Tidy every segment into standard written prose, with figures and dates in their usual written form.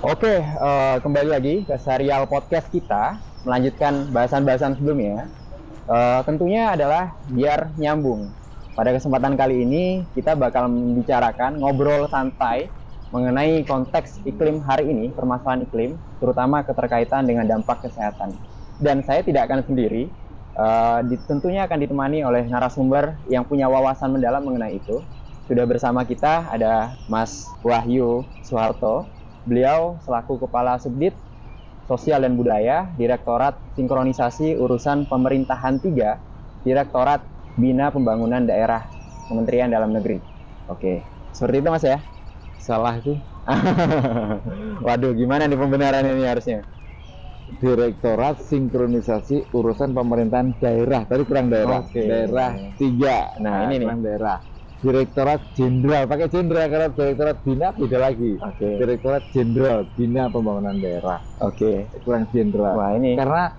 Oke, kembali lagi ke serial podcast kita, melanjutkan bahasan-bahasan sebelumnya. Tentunya adalah biar nyambung. Pada kesempatan kali ini, kita bakal membicarakan ngobrol santai mengenai konteks iklim hari ini, permasalahan iklim, terutama keterkaitan dengan dampak kesehatan. Dan saya tidak akan sendiri, tentunya akan ditemani oleh narasumber yang punya wawasan mendalam mengenai itu. Sudah bersama kita ada Mas Wahyu Soeharto. Beliau selaku Kepala Subdit Sosial dan Budaya, Direktorat Sinkronisasi Urusan Pemerintahan 3, Direktorat Bina Pembangunan Daerah, Kementerian Dalam Negeri. Oke, seperti itu Mas ya? Salah itu Waduh, gimana nih pembenaran ini harusnya? Direktorat Sinkronisasi Urusan Pemerintahan Daerah. Tadi kurang daerah. Oke. Daerah 3. Nah, ini nih. Kurang daerah. Direktorat Jenderal, pakai jenderal karena Direktorat Bina beda lagi. Oke. Direktorat Jenderal Bina Pembangunan Daerah. Oke. Kurang jenderal. Wah, ini. Karena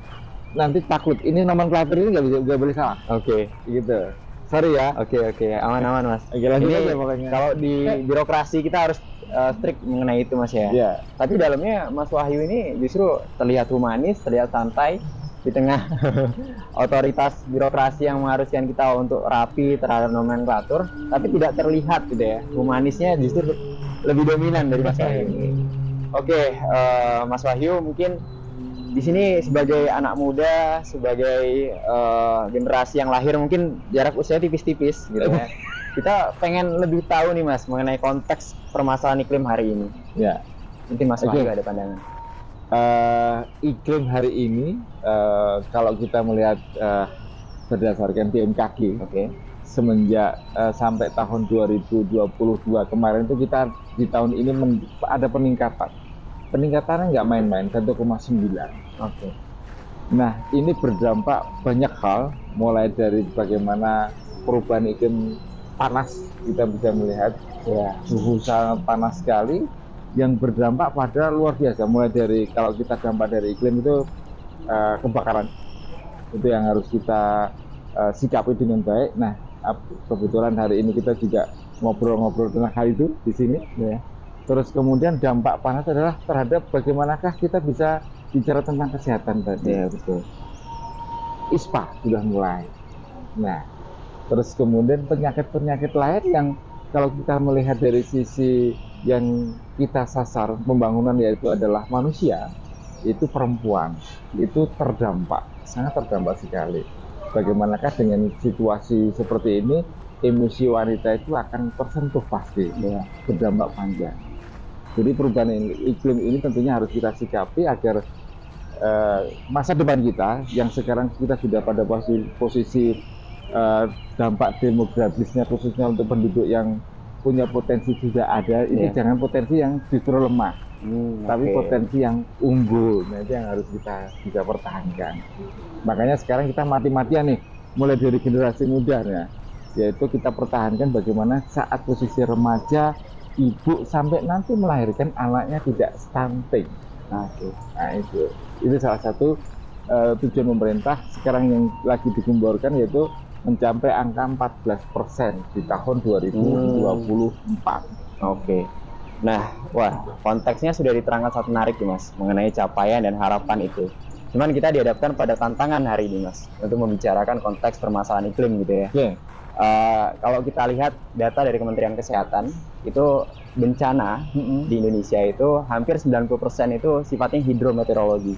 nanti takut ini nomenklatur ini nggak boleh salah. Oke. Gitu. Sorry ya. Oke, aman-aman Mas. Oke, lanjut Ini aja pokoknya. kalau di birokrasi kita harus strict mengenai itu Mas ya. Iya. Tapi dalamnya Mas Wahyu ini justru terlihat humanis, terlihat santai di tengah otoritas birokrasi yang mengharuskan kita untuk rapi terhadap nomenklatur, tapi tidak terlihat gitu ya. Humanisnya justru lebih dominan dari Mas Wahyu. Oke, Mas Wahyu mungkin di sini sebagai anak muda, sebagai generasi yang lahir mungkin jarak usia tipis-tipis gitu ya. Kita pengen lebih tahu nih Mas mengenai konteks permasalahan iklim hari ini. Ya. Mungkin Mas Wahyu ada pandangan. Iklim hari ini kalau kita melihat berdasarkan BMKG, semenjak sampai tahun 2022 kemarin itu kita di tahun ini ada peningkatannya nggak main-main 1,9. Nah, ini berdampak banyak hal, mulai dari bagaimana perubahan iklim panas, kita bisa melihat ya suhu sangat panas sekali yang berdampak pada luar biasa, mulai dari kalau kita dampak dari iklim itu kebakaran, itu yang harus kita sikapi dengan baik. Nah, kebetulan hari ini kita juga ngobrol-ngobrol tentang hal itu di sini ya. Terus kemudian dampak panas adalah terhadap bagaimanakah kita bisa bicara tentang kesehatan tadi. Ya, betul. ISPA sudah mulai. Nah, terus kemudian penyakit-penyakit lain yang kalau kita melihat dari sisi yang kita sasar pembangunan yaitu adalah manusia, itu perempuan, itu terdampak, sangat terdampak sekali. Bagaimanakah dengan situasi seperti ini, emosi wanita itu akan tersentuh pasti, ya, berdampak panjang. Jadi perubahan iklim ini tentunya harus kita sikapi agar masa depan kita, yang sekarang kita sudah pada posisi dampak demografisnya khususnya untuk penduduk yang punya potensi sudah ada, ini jangan potensi yang justru lemah, tapi potensi yang unggul. Nah, itu yang harus kita bisa pertahankan. Makanya sekarang kita mati-matian nih, mulai dari generasi muda ya, yaitu kita pertahankan bagaimana saat posisi remaja ibu sampai nanti melahirkan anaknya tidak stunting. Nah itu salah satu tujuan pemerintah sekarang yang lagi digemborkan, yaitu mencapai angka 14% di tahun 2024. Nah, konteksnya sudah diterangkan sangat menarik nih Mas, mengenai capaian dan harapan itu. Cuman kita dihadapkan pada tantangan hari ini Mas, untuk membicarakan konteks permasalahan iklim gitu ya. Kalau kita lihat data dari Kementerian Kesehatan, itu bencana di Indonesia itu hampir 90% itu sifatnya hidrometeorologi.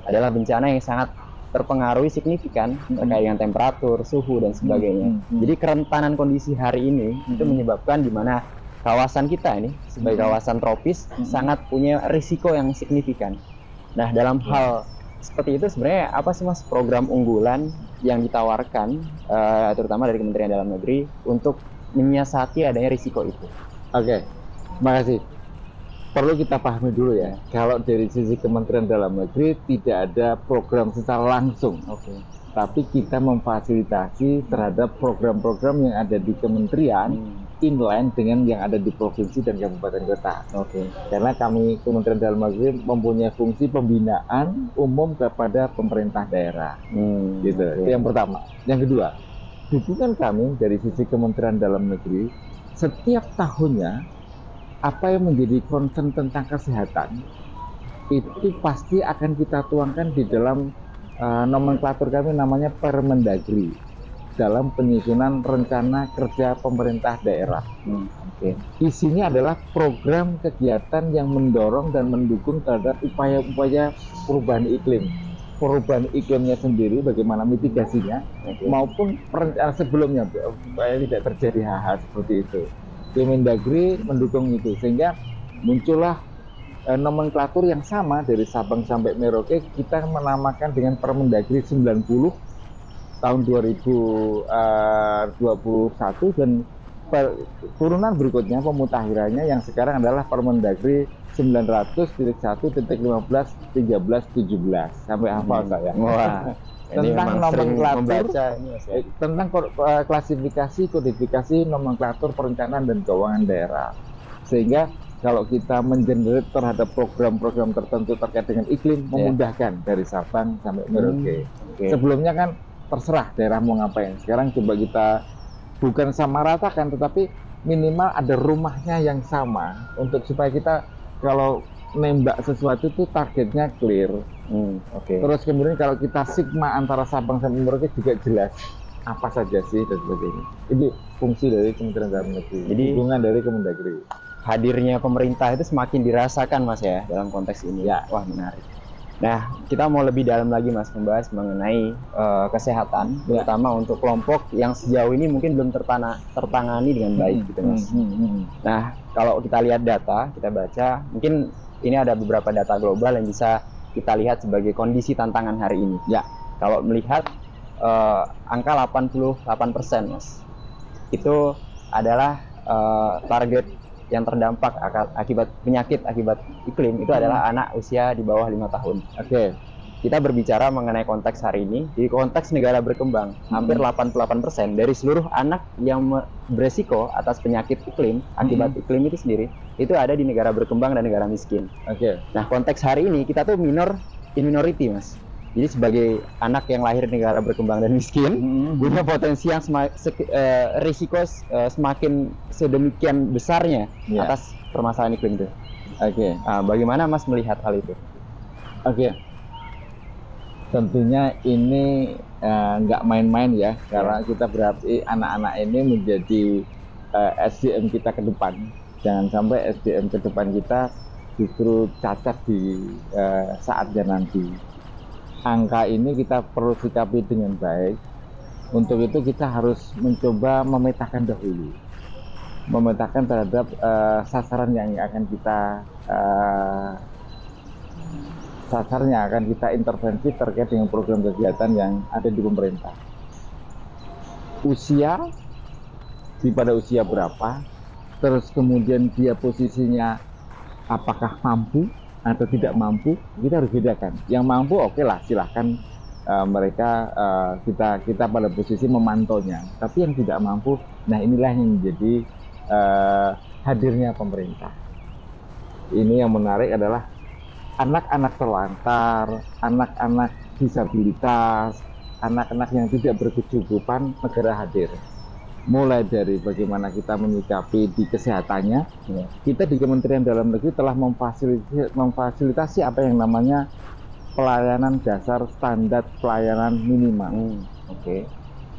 Adalah bencana yang sangat terpengaruhi signifikan terkait dengan temperatur, suhu dan sebagainya. Jadi kerentanan kondisi hari ini itu menyebabkan di mana kawasan kita ini sebagai kawasan tropis sangat punya risiko yang signifikan. Nah, dalam hal seperti itu sebenarnya apa sih Mas program unggulan yang ditawarkan terutama dari Kementerian Dalam Negeri untuk menyiasati adanya risiko itu? Terima kasih. Perlu kita pahami dulu ya, kalau dari sisi Kementerian Dalam Negeri tidak ada program secara langsung, tapi kita memfasilitasi terhadap program-program yang ada di kementerian inline dengan yang ada di provinsi dan kabupaten kota. Karena kami Kementerian Dalam Negeri mempunyai fungsi pembinaan umum kepada pemerintah daerah. Itu yang pertama. Yang kedua, dukungan kami dari sisi Kementerian Dalam Negeri setiap tahunnya apa yang menjadi concern tentang kesehatan itu pasti akan kita tuangkan di dalam nomenklatur kami namanya Permendagri dalam penyusunan rencana kerja pemerintah daerah. Oke. Isinya adalah program kegiatan yang mendorong dan mendukung terhadap upaya-upaya perubahan iklim. Perubahan iklimnya sendiri, bagaimana mitigasinya, maupun perencanaan sebelumnya supaya tidak terjadi hal-hal seperti itu. Kemendagri mendukung itu, sehingga muncullah nomenklatur yang sama dari Sabang sampai Merauke. Kita menamakan dengan Permendagri 90 tahun 2021, dan turunan berikutnya pemutakhirannya yang sekarang adalah Permendagri 900.1.15.13.17 sampai hafal saya. Wah. Tentang nomenklatur, Ya. tentang klasifikasi, kodifikasi, nomenklatur perencanaan dan keuangan daerah. Sehingga kalau kita mengenerate terhadap program-program tertentu terkait dengan iklim, memudahkan dari Sabang sampai Merauke. Sebelumnya kan terserah daerah mau ngapain. Sekarang coba kita bukan sama ratakan, tetapi minimal ada rumahnya yang sama untuk supaya kita kalau nembak sesuatu itu targetnya clear. Terus kemudian kalau kita sigma antara Sabang sampai Merauke juga jelas apa saja sih dan sebagainya. Itu fungsi dari Kementerian Dalam Negeri. Jadi hubungan dari Kemendagri. Hadirnya pemerintah itu semakin dirasakan Mas ya dalam konteks ini. Ya. Wah, menarik. Nah, kita mau lebih dalam lagi Mas membahas mengenai kesehatan, terutama untuk kelompok yang sejauh ini mungkin belum tertangani dengan baik gitu Mas. Nah, kalau kita lihat data, kita baca, mungkin ini ada beberapa data global yang bisa kita lihat sebagai kondisi tantangan hari ini. Ya. Kalau melihat angka 88% Mas, itu adalah target yang terdampak akibat penyakit akibat iklim itu adalah anak usia di bawah 5 tahun. Kita berbicara mengenai konteks hari ini, di konteks negara berkembang, hampir 88% dari seluruh anak yang beresiko atas penyakit iklim akibat iklim itu sendiri, itu ada di negara berkembang dan negara miskin. Nah, konteks hari ini kita tuh minority Mas. Jadi sebagai anak yang lahir di negara berkembang dan miskin, punya potensi yang risiko semakin sedemikian besarnya atas permasalahan iklim itu. Bagaimana Mas melihat hal itu? Tentunya ini nggak main-main ya, karena kita berarti anak-anak ini menjadi SDM kita ke depan. Jangan sampai SDM ke depan kita justru cacat di saatnya nanti. Angka ini kita perlu sikapi dengan baik. Untuk itu kita harus mencoba memetakan dahulu, memetakan terhadap sasaran yang akan kita intervensi terkait dengan program kegiatan yang ada di pemerintah. Usia, pada usia berapa, terus kemudian dia posisinya apakah mampu atau tidak mampu, kita harus bedakan. Yang mampu oke lah, silahkan mereka kita pada posisi memantaunya. Tapi yang tidak mampu, nah inilah yang menjadi hadirnya pemerintah. Ini yang menarik adalah anak-anak terlantar, anak-anak disabilitas, anak-anak yang tidak berkecukupan, negara hadir. Mulai dari bagaimana kita menyikapi di kesehatannya, kita di Kementerian Dalam Negeri telah memfasilitasi apa yang namanya pelayanan dasar standar pelayanan minimal.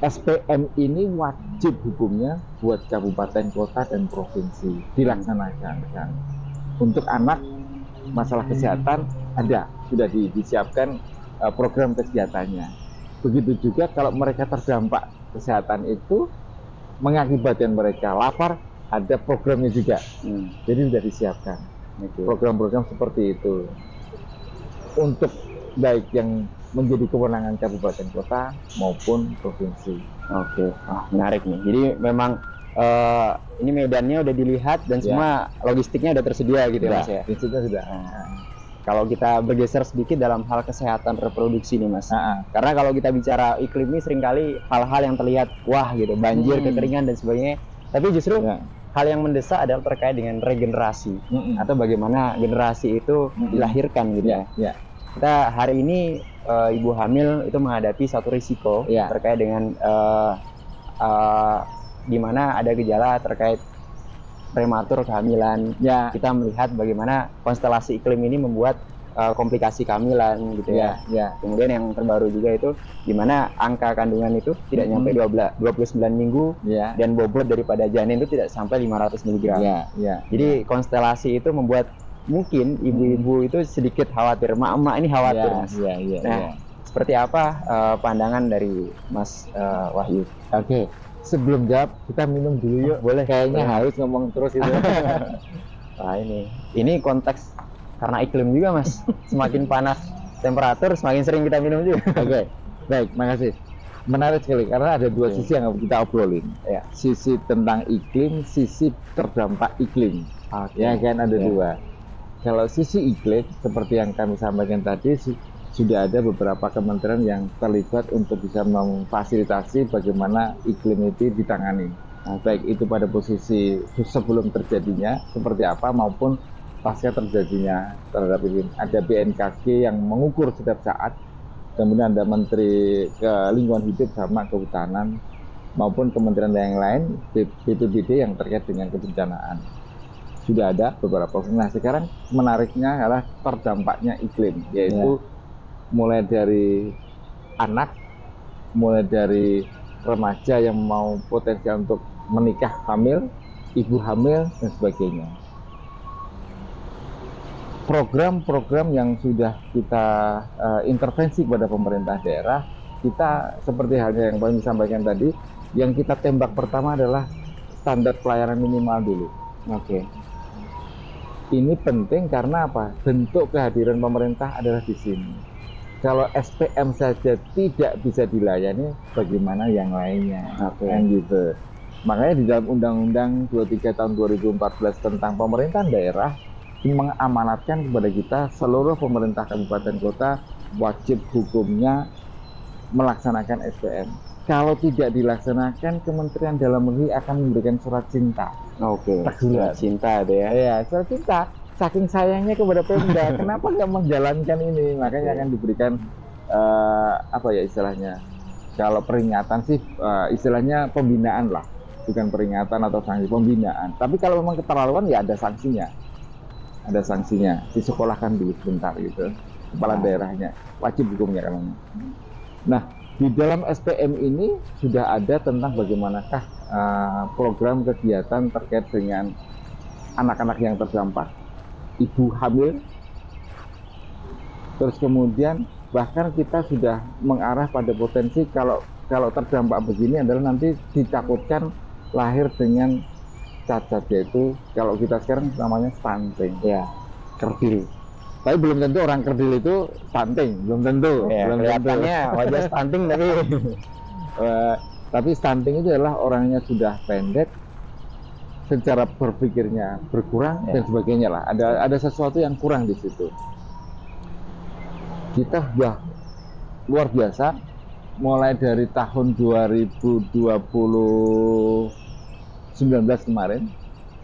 SPM ini wajib hukumnya buat kabupaten, kota, dan provinsi dilaksanakan. Untuk anak masalah kesehatan sudah disiapkan program kegiatannya. Begitu juga kalau mereka terdampak kesehatan itu mengakibatkan mereka lapar, ada programnya juga. Jadi sudah disiapkan program-program seperti itu untuk baik yang menjadi kewenangan kabupaten kota maupun provinsi. Menarik nih. Jadi memang ini medannya udah dilihat dan semua logistiknya udah tersedia gitu ya Mas ya. Logistiknya sudah. Kalau kita bergeser sedikit dalam hal kesehatan reproduksi nih Mas. Karena kalau kita bicara iklim ini seringkali hal-hal yang terlihat wah gitu, banjir, kekeringan dan sebagainya. Tapi justru hal yang mendesak adalah terkait dengan regenerasi atau bagaimana generasi itu dilahirkan gitu ya. Kita hari ini ibu hamil itu menghadapi satu risiko terkait dengan di mana ada gejala terkait prematur kehamilan. Ya, Kita melihat bagaimana konstelasi iklim ini membuat komplikasi kehamilan gitu ya. ya. Kemudian yang terbaru juga itu di mana angka kandungan itu tidak nyampe 29 minggu Ya, dan bobot daripada janin itu tidak sampai 500 mg. ya. Jadi konstelasi itu membuat mungkin ibu-ibu itu sedikit khawatir, emak-emak ini khawatir, Mas. Nah, seperti apa pandangan dari Mas Wahyu? Oke, sebelum jawab kita minum dulu yuk. Boleh. Kayaknya Boleh. harus ngomong terus itu. Wah, ini konteks karena iklim juga, Mas. Semakin panas temperatur, semakin sering kita minum juga. Oke, baik, makasih. Menarik sekali karena ada dua sisi yang kita obrolin. Ya. Sisi tentang iklim, sisi terdampak iklim. Ya kan ada dua. Kalau sisi iklim seperti yang kami sampaikan tadi sudah ada beberapa kementerian yang terlibat untuk bisa memfasilitasi bagaimana iklim itu ditangani. Baik itu pada posisi sebelum terjadinya seperti apa maupun pasca terjadinya terhadap iklim. Ada BNKG yang mengukur setiap saat, kemudian ada Menteri Lingkungan Hidup sama Kehutanan maupun kementerian yang lain, BPBD yang terkait dengan kebencanaan. Sudah ada beberapa. Nah sekarang menariknya adalah terdampaknya iklim, yaitu mulai dari anak, mulai dari remaja yang mau potensial untuk menikah hamil, ibu hamil dan sebagainya. Program-program yang sudah kita intervensi kepada pemerintah daerah, kita seperti halnya yang Pak disampaikan tadi, yang kita tembak pertama adalah standar pelayanan minimal dulu. Oke. Ini penting karena apa? Bentuk kehadiran pemerintah adalah di sini. Kalau SPM saja tidak bisa dilayani, bagaimana yang lainnya? Kan gitu. Makanya di dalam Undang-Undang 23 tahun 2014 tentang pemerintahan daerah mengamanatkan kepada kita seluruh pemerintah kabupaten kota wajib hukumnya melaksanakan SPM. Kalau tidak dilaksanakan, Kementerian Dalam Negeri akan memberikan surat cinta. Surat cinta itu ya. Ya, surat cinta. Saking sayangnya kepada Pemda, kenapa nggak menjalankan ini? Makanya akan diberikan apa ya istilahnya? Kalau peringatan sih istilahnya pembinaan lah, bukan peringatan atau sanksi, pembinaan. Tapi kalau memang keterlaluan ya ada sanksinya. Ada sanksinya, disekolahkan dulu sebentar gitu, kepala daerahnya, wajib hukumnya kan. Nah, di dalam SPM ini sudah ada tentang bagaimanakah program kegiatan terkait dengan anak-anak yang terdampak, ibu hamil, terus kemudian bahkan kita sudah mengarah pada potensi kalau terdampak begini adalah nanti ditakutkan lahir dengan cacat, yaitu kalau kita sekarang namanya stunting, ya, kerdil. Tapi belum tentu orang kerdil itu stunting, belum tentu. Ya, belum kelihatannya wajah stunting tapi stunting itu adalah orangnya sudah pendek, secara berpikirnya berkurang dan sebagainya lah. Ada sesuatu yang kurang di situ. Kita sudah luar biasa, mulai dari tahun 2019 kemarin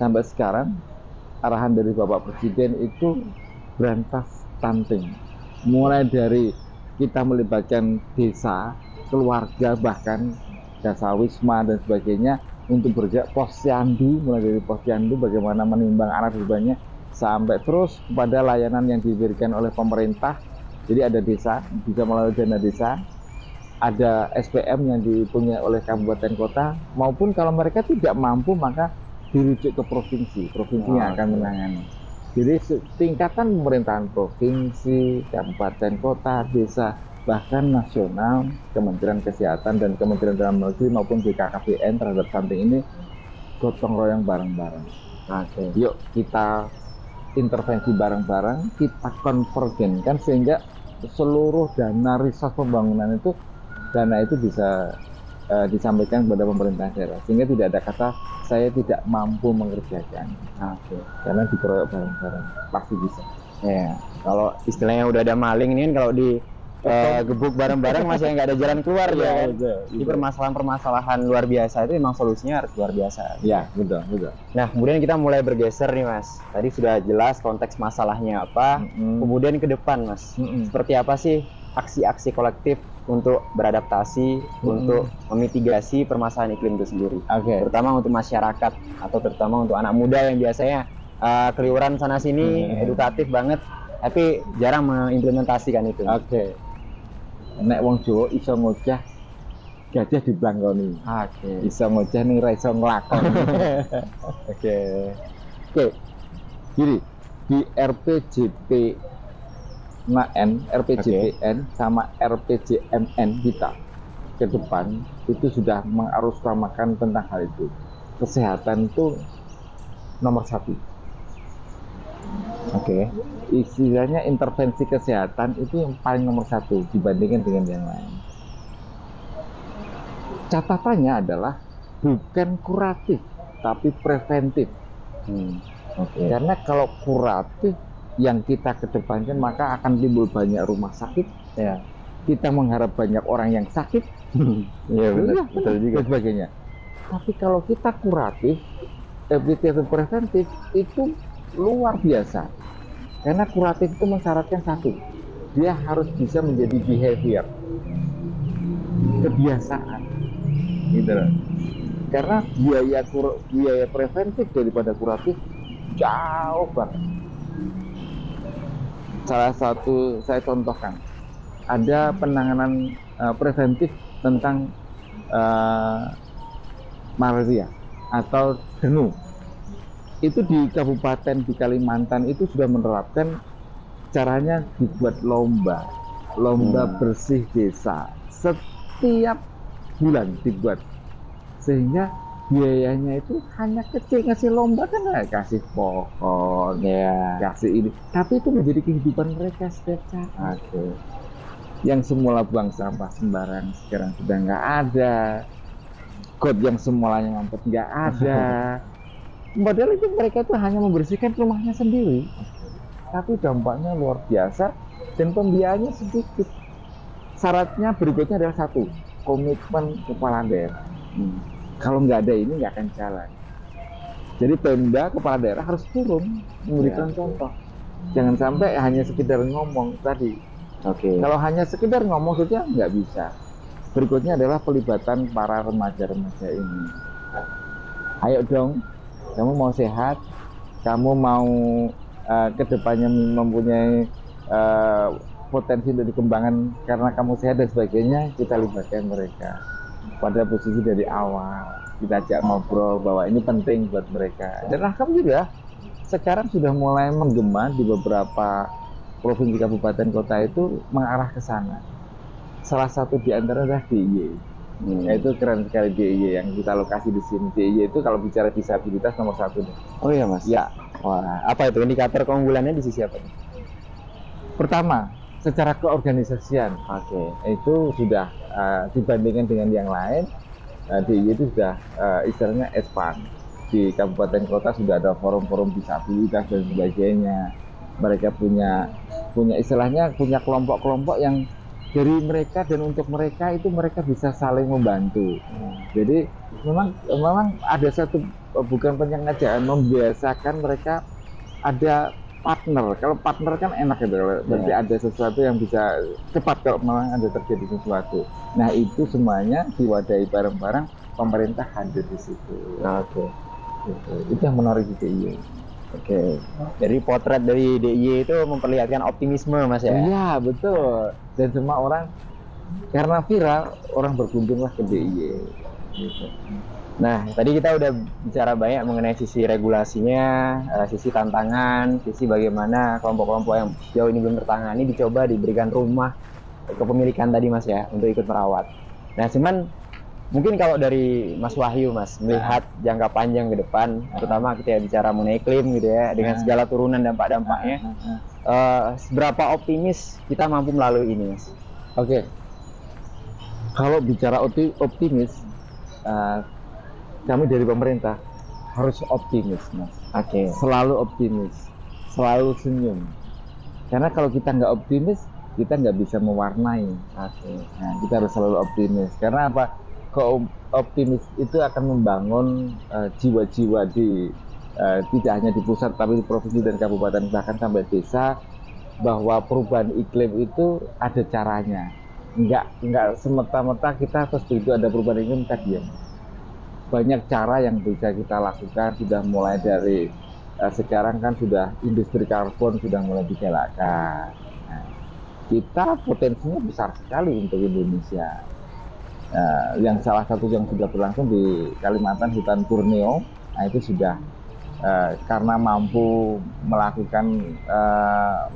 sampai sekarang arahan dari Bapak Presiden itu berantas stunting. Mulai dari kita melibatkan desa, keluarga, bahkan desa wisma dan sebagainya untuk bergerak posyandu, mulai dari posyandu bagaimana menimbang anak sebagainya sampai terus kepada layanan yang diberikan oleh pemerintah. Jadi ada desa, bisa melalui dana desa, ada SPM yang dipunyai oleh kabupaten kota, maupun kalau mereka tidak mampu maka dirujuk ke provinsi yang akan menangani. Jadi tingkatan pemerintahan provinsi, kabupaten kota, desa, bahkan nasional, Kementerian Kesehatan dan Kementerian Dalam Negeri maupun BKKBN terhadap stunting ini gotong royong bareng-bareng. Yuk kita intervensi bareng-bareng, kita konvergenkan sehingga seluruh dana riset pembangunan itu bisa disampaikan kepada pemerintah daerah, sehingga tidak ada kata saya tidak mampu mengerjakan. Karena dikeroyok bareng-bareng pasti bisa. Ya, kalau istilahnya udah ada maling ini kan kalau di gebuk bareng-bareng masih nggak ada jalan keluar ya. Di permasalahan-permasalahan luar biasa itu memang solusinya harus luar biasa. Ya, betul. Nah, kemudian kita mulai bergeser nih, Mas. Tadi sudah jelas konteks masalahnya apa. Kemudian ke depan, Mas. Seperti apa sih aksi-aksi kolektif untuk beradaptasi, untuk memitigasi permasalahan iklim itu sendiri. Terutama untuk masyarakat atau terutama untuk anak muda yang biasanya keliuran sana sini, edukatif banget, tapi jarang mengimplementasikan itu. Nek wong Jawa iso ngoceh gajah diblangkoni. Iso ngoceh ning ra iso nglakoni. Jadi di RPJPN sama RPJMN kita ke depan itu sudah mengarusutamakan tentang hal itu. Kesehatan itu nomor 1. Istilahnya intervensi kesehatan itu yang paling nomor 1 dibandingkan dengan yang lain. Catatannya adalah bukan kuratif tapi preventif. Karena kalau kuratif yang kita kedepankan maka akan timbul banyak rumah sakit, kita mengharap banyak orang yang sakit, betul juga sebagainya. Tapi kalau kita kuratif, preventif itu luar biasa. Karena kuratif itu mensyaratkan satu, dia harus bisa menjadi behavior, kebiasaan, gitu loh. Karena biaya preventif daripada kuratif jauh banget. Salah satu saya contohkan, ada penanganan preventif tentang malaria atau dengue. Itu di kabupaten di Kalimantan itu sudah menerapkan caranya dibuat lomba bersih desa setiap bulan dibuat, sehingga biayanya itu hanya kecil. Ngasih lomba kan kasih pohon, kasih ini, tapi itu menjadi kehidupan mereka setiap saat. Yang semula buang sampah sembarang sekarang sudah nggak ada, got yang semulanya ngampet nggak ada. Padahal itu mereka itu hanya membersihkan rumahnya sendiri, tapi dampaknya luar biasa dan pembiayaannya sedikit. Syaratnya berikutnya adalah satu, komitmen kepala daerah. Kalau nggak ada ini nggak akan jalan. Jadi Pemda, kepala daerah harus turun memberikan contoh. Jangan sampai hanya sekedar ngomong tadi. Kalau hanya sekedar ngomong saja nggak bisa. Berikutnya adalah pelibatan para remaja-remaja ini. Ayo dong, kamu mau sehat, kamu mau kedepannya mempunyai potensi untuk dikembangkan karena kamu sehat dan sebagainya, kita libatkan mereka pada posisi dari awal. Kita ajak ngobrol bahwa ini penting buat mereka. Dan alhamdulillah sekarang sudah mulai menggema di beberapa provinsi kabupaten kota itu mengarah ke sana. Salah satu di antara adalah DIY. Itu keren sekali DIY yang kita lokasi di sini. DIY itu kalau bicara disabilitas nomor 1 nih. Oh iya Mas. Ya. Wah, apa itu indikator keunggulannya di sisi apa? Pertama, secara keorganisasian. Itu sudah dibandingkan dengan yang lain, DIY itu sudah istilahnya expand. Di kabupaten kota sudah ada forum-forum disabilitas dan sebagainya. Mereka punya istilahnya punya kelompok-kelompok yang dari mereka dan untuk mereka itu mereka bisa saling membantu. Jadi memang ada satu bukan penyengajaan, membiasakan mereka ada partner. Kalau partner kan enak gitu, berarti ada sesuatu yang bisa cepat kalau memang ada terjadi sesuatu. Nah itu semuanya diwadahi bareng-bareng, pemerintah hadir di situ. Itu yang menarik di DIY. Jadi potret dari DIY itu memperlihatkan optimisme Mas ya? Iya betul. Dan semua orang karena viral orang berkunjunglah ke DIY. Nah tadi kita udah bicara banyak mengenai sisi regulasinya, sisi tantangan, sisi bagaimana kelompok-kelompok yang jauh ini belum tertangani dicoba diberikan rumah kepemilikan tadi Mas ya untuk ikut merawat. Nah cuman mungkin kalau dari Mas Wahyu Mas melihat jangka panjang ke depan, terutama kita bicara mengenai iklim gitu ya, dengan segala turunan dampak-dampaknya, seberapa optimis kita mampu melalui ini Mas? Kalau bicara optimis, kami dari pemerintah harus optimis Mas. Selalu optimis, selalu senyum. Karena kalau kita nggak optimis, kita nggak bisa mewarnai. Nah, kita harus selalu optimis. Karena apa? Optimis itu akan membangun jiwa-jiwa di tidak hanya di pusat tapi di provinsi dan kabupaten bahkan sampai desa, bahwa perubahan iklim itu ada caranya. nggak semata-mata kita terus itu ada perubahan iklim kita diam. Banyak cara yang bisa kita lakukan, sudah mulai dari sekarang kan sudah industri karbon sudah mulai digalakkan. Nah, kita potensinya besar sekali untuk Indonesia. Yang salah satu yang sudah berlangsung di Kalimantan hutan Borneo, nah itu sudah karena mampu melakukan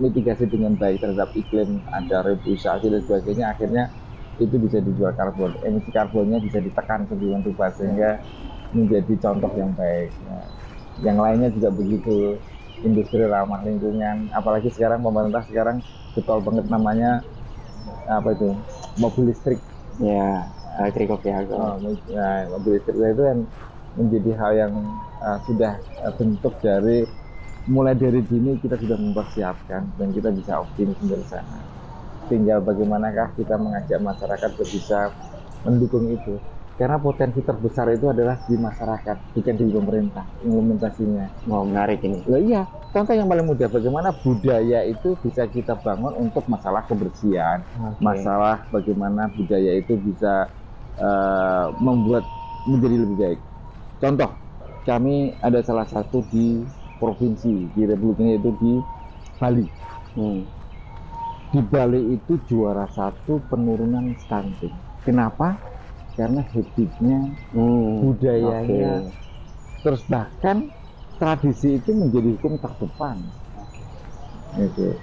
mitigasi dengan baik terhadap iklim, ada reboisasi dan sebagainya, akhirnya itu bisa dijual karbon, emisi karbonnya bisa ditekan sedemikian rupa sehingga menjadi contoh yang baik. Nah, yang lainnya juga begitu, industri ramah lingkungan, apalagi sekarang pemerintah sekarang getol banget namanya apa itu, mobil listrik. Ya, elektrik vehicle. Nah, mobil listrik itu yang menjadi hal yang sudah bentuk dari mulai dari dini kita sudah mempersiapkan dan kita bisa optimis dari sana. Tinggal bagaimanakah kita mengajak masyarakat untuk bisa mendukung itu. Karena potensi terbesar itu adalah di masyarakat, bukan di pemerintah implementasinya. Mau menarik ini. Loh iya, contoh yang paling mudah bagaimana budaya itu bisa kita bangun untuk masalah kebersihan, masalah bagaimana budaya itu bisa membuat menjadi lebih baik. Contoh, kami ada salah satu di provinsi di Republik ini, yaitu di Bali. Di Bali itu juara satu penurunan stunting. Kenapa? Karena habitnya, budayanya, terus bahkan tradisi itu menjadi hukum terdepan. Gitu.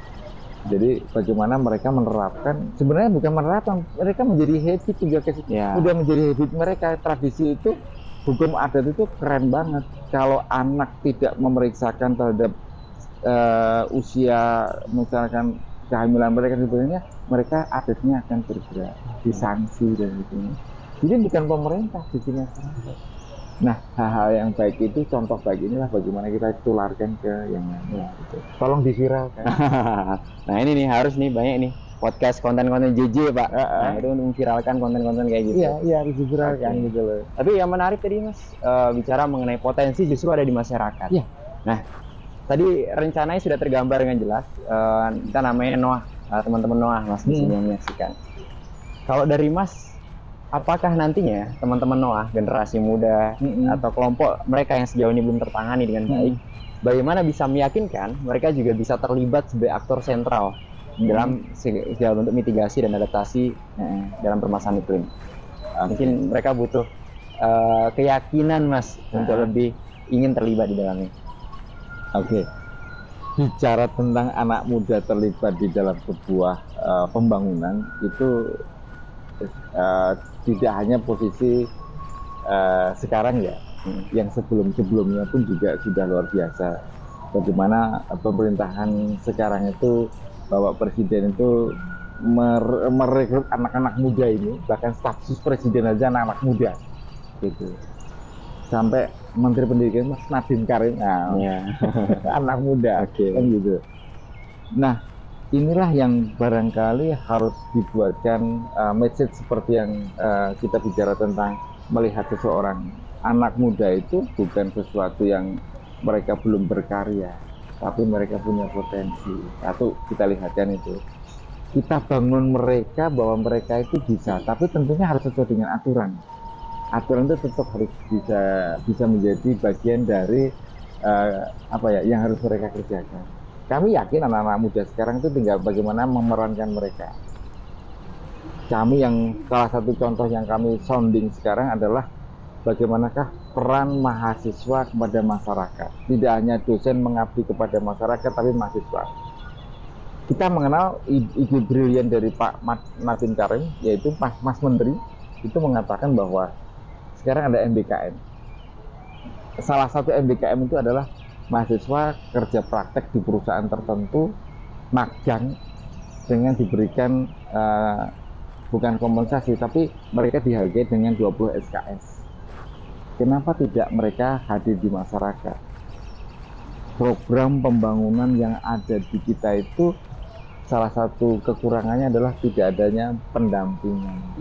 Jadi bagaimana mereka menerapkan, sebenarnya bukan menerapkan, mereka menjadi habit juga, udah menjadi habit mereka. Tradisi itu, hukum adat itu keren banget. Kalau anak tidak memeriksakan terhadap usia, misalkan kehamilan mereka, sebenarnya mereka adatnya akan bergerak, disanksi dan sebagainya. Jadi bukan pemerintah di sini. Nah, hal-hal yang baik itu, contoh baik inilah bagaimana kita tularkan ke yang lain. Gitu. Tolong diviralkan. Nah ini nih harus nih banyak nih podcast konten-konten JJ Pak. Nah itu untuk memviralkan konten-konten kayak gitu. Iya harus diviralkan gitu loh. Tapi yang menarik tadi Mas, bicara mengenai potensi justru ada di masyarakat. Iya. Nah tadi rencananya sudah tergambar dengan jelas. Kita namanya Noah, teman-teman Noah Mas di sini yang menyaksikan. Kalau dari Mas, apakah nantinya teman-teman Noah, generasi muda atau kelompok mereka yang sejauh ini belum tertangani dengan baik, bagaimana bisa meyakinkan mereka juga bisa terlibat sebagai aktor sentral dalam segala bentuk mitigasi dan adaptasi dalam permasalahan iklim? Mungkin mereka butuh keyakinan Mas untuk lebih ingin terlibat di dalamnya. Oke. Bicara tentang anak muda terlibat di dalam sebuah pembangunan itu tidak hanya posisi sekarang ya, yang sebelumnya pun juga sudah luar biasa. Bagaimana pemerintahan sekarang itu, Bapak Presiden itu merekrut anak-anak muda ini, bahkan staf presiden aja anak-anak muda, gitu. Sampai Menteri Pendidikan Mas Nadiem Karim, anak muda, kan gitu. Nah, inilah yang barangkali harus dibuatkan message seperti yang kita bicara tentang melihat seseorang. Anak muda itu bukan sesuatu yang mereka belum berkarya, tapi mereka punya potensi. Satu, kita lihatkan itu. Kita bangun mereka bahwa mereka itu bisa, tapi tentunya harus sesuai dengan aturan. Aturan itu tetap harus bisa menjadi bagian dari yang harus mereka kerjakan. Kami yakin anak-anak muda sekarang itu tinggal bagaimana memerankan mereka. Kami yang salah satu contoh yang kami sounding sekarang adalah bagaimanakah peran mahasiswa kepada masyarakat. Tidak hanya dosen mengabdi kepada masyarakat, tapi mahasiswa. Kita mengenal ide brilian dari Pak Nadiem Karim, yaitu Mas Menteri, itu mengatakan bahwa sekarang ada MBKM. Salah satu MBKM itu adalah mahasiswa kerja praktek di perusahaan tertentu, magang, dengan diberikan bukan kompensasi, tapi mereka dihargai dengan 20 SKS. Kenapa tidak mereka hadir di masyarakat? Program pembangunan yang ada di kita itu salah satu kekurangannya adalah tidak adanya pendampingan.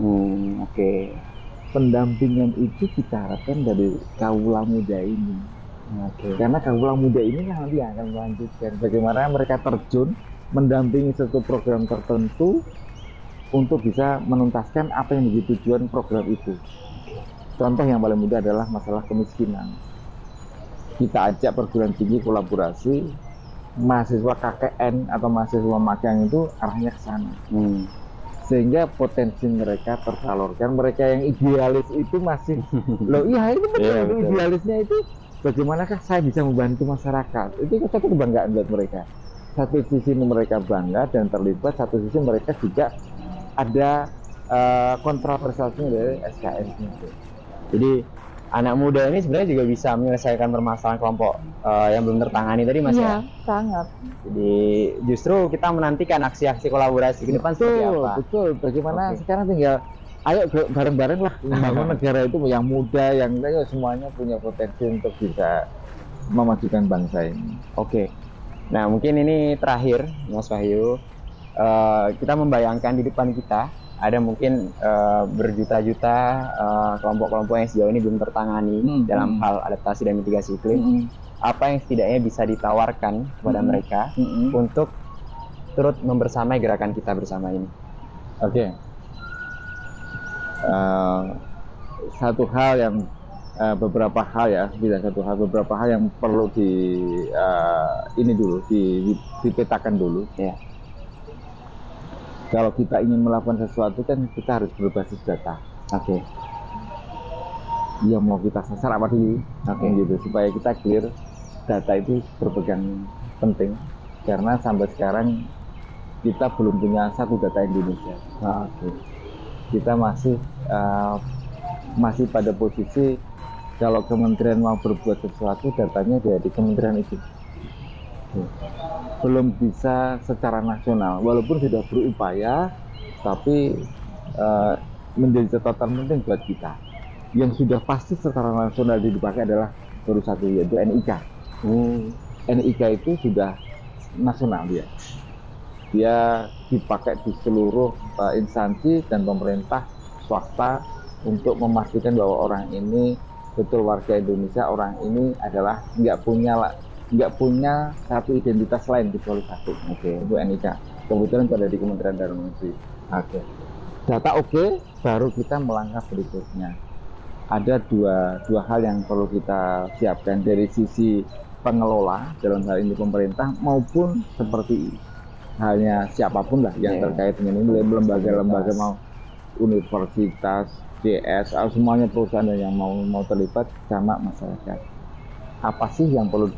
Pendampingan itu kita harapkan dari kaula muda ini. Karena kaula muda ini nanti akan melanjutkan bagaimana mereka terjun mendampingi satu program tertentu untuk bisa menuntaskan apa yang menjadi tujuan program itu. Contoh yang paling mudah adalah masalah kemiskinan. Kita ajak perguruan tinggi kolaborasi, mahasiswa KKN atau mahasiswa magang itu arahnya ke sana. Sehingga potensi mereka tersalurkan. Mereka yang idealis itu masih loh, iya itu betul, Iya, betul. idealisnya itu bagaimanakah saya bisa membantu masyarakat, itu satu kebanggaan buat mereka. Satu sisi mereka bangga dan terlibat, satu sisi mereka juga ada kontroversialnya dari SKS-nya. Jadi anak muda ini sebenarnya juga bisa menyelesaikan permasalahan kelompok yang belum tertangani tadi Mas ya. Sangat. Jadi justru kita menantikan aksi-aksi kolaborasi ke depan seperti apa. Betul. Bagaimana Oke. sekarang tinggal ayo bareng-bareng lah membangun negara itu, yang muda, yang ayo semuanya punya potensi untuk bisa memajukan bangsa ini. Oke. Nah mungkin ini terakhir Mas Wahyu, kita membayangkan di depan kita ada mungkin berjuta-juta kelompok-kelompok yang sejauh ini belum tertangani dalam hal adaptasi dan mitigasi iklim. Apa yang setidaknya bisa ditawarkan kepada mereka untuk turut membersamai gerakan kita bersama ini? Oke. Satu hal yang beberapa hal yang perlu dipetakan dulu. Ya. Kalau kita ingin melakukan sesuatu kan kita harus berbasis data. Oke. Yang mau kita sasar apa dulu? Gitu, supaya kita clear. Data itu berpegang penting karena sampai sekarang kita belum punya satu data Indonesia. Kita masih pada posisi kalau kementerian mau berbuat sesuatu, datanya dari kementerian itu. Belum bisa secara nasional, walaupun sudah berupaya, tapi menjadi catatan penting buat kita. Yang sudah pasti secara nasional dipakai adalah baru satu, yaitu NIK. NIK itu sudah nasional dia dipakai di seluruh instansi dan pemerintah swasta untuk memastikan bahwa orang ini betul warga Indonesia, orang ini adalah nggak punya satu identitas lain kecuali satu. Itu NIK. Kebetulan ada di Kementerian Dalam Negeri. Data baru kita melangkah berikutnya. Ada dua hal yang perlu kita siapkan dari sisi pengelola, dalam hal ini pemerintah, maupun seperti halnya siapapun lah yang terkait dengan ini, lembaga-lembaga, mau universitas, DS, semuanya perusahaan yang mau terlibat sama masyarakat. Apa sih yang perlu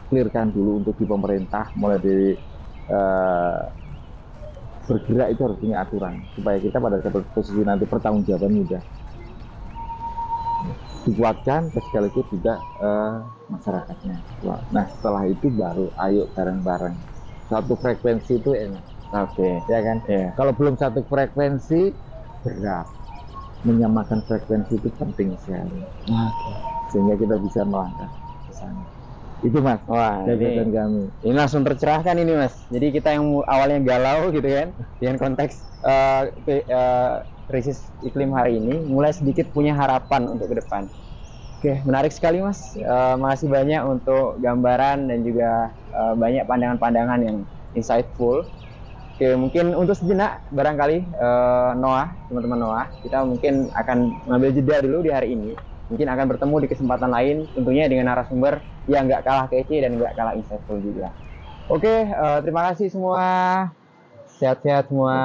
clearkan dulu untuk di pemerintah, mulai dari bergerak itu harus punya aturan supaya kita pada posisi nanti pertanggungjawaban mudah dikuatkan, sekaligus juga masyarakatnya. Nah setelah itu baru ayo bareng-bareng satu frekuensi itu enak. Ya kan? Kalau belum satu frekuensi berat. Menyamakan frekuensi itu penting sekali. Sehingga kita bisa melangkah ke sana. Itu Mas. Wah, ini langsung tercerahkan ini Mas. Jadi kita yang awalnya galau gitu kan, dengan konteks krisis iklim hari ini, mulai sedikit punya harapan untuk ke depan. Oke, menarik sekali Mas. Makasih banyak untuk gambaran dan juga banyak pandangan-pandangan yang insightful. Oke, mungkin untuk sejenak barangkali Noah, teman-teman Noah, kita mungkin akan mengambil jeda dulu di hari ini. Mungkin akan bertemu di kesempatan lain, tentunya dengan narasumber yang nggak kalah kece dan nggak kalah insightful juga. Oke, terima kasih semua. Sehat-sehat semua.